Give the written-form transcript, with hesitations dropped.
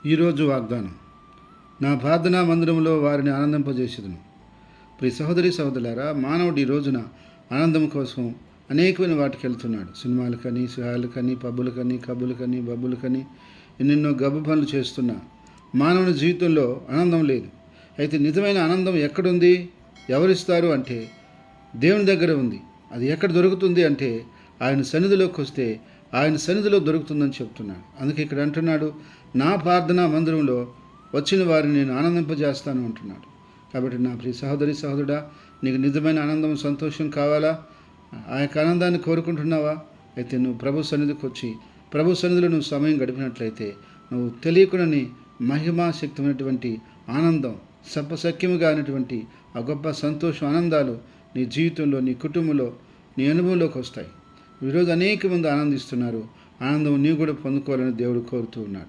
ఈరోజు వాగ్దానం. నా ప్రార్థనా మందిరంలో వారిని ఆనందింపజేసేదను. ప్రియ సహోదరి సహోదరులారా, మానవుడు ఈ రోజున ఆనందం కోసం అనేకమైన వాటికి వెళ్తున్నాడు. సినిమాలకని, సిహాలకని, పబ్బులకని, కబ్బులకని, బబ్బులకని ఎన్నెన్నో గబ్బు పనులు చేస్తున్నా మానవుని జీవితంలో ఆనందం లేదు. అయితే నిజమైన ఆనందం ఎక్కడుంది, ఎవరిస్తారు అంటే దేవుని దగ్గర ఉంది. అది ఎక్కడ దొరుకుతుంది అంటే ఆయన సన్నిధిలోకి వస్తే ఆయన సన్నిధిలో దొరుకుతుందని చెప్తున్నాడు. అందుకే ఇక్కడ అంటున్నాడు, నా ప్రార్థనా మందిరంలో వచ్చిన వారిని నేను ఆనందింపజేస్తాను అంటున్నాడు. కాబట్టి నా ప్రియ సహోదరి సహోదరుడా, నీకు నిజమైన ఆనందం, సంతోషం కావాలా? ఆ యొక్క ఆనందాన్ని కోరుకుంటున్నావా? అయితే నువ్వు ప్రభు సన్నిధికి వచ్చి ప్రభు సన్నిధిలో నువ్వు సమయం గడిపినట్లయితే నువ్వు తెలియకునని మహిమాశక్తమైనటువంటి ఆనందం, సర్పసఖ్యముగా అయినటువంటి ఆ గొప్ప సంతోషం, ఆనందాలు నీ జీవితంలో, నీ కుటుంబంలో, నీ అనుభవంలోకి వస్తాయి. ఈరోజు అనేక మంది ఆనందిస్తున్నారు. ఆనందం నీవు కూడా పొందుకోవాలని దేవుడు కోరుతూ ఉన్నాడు.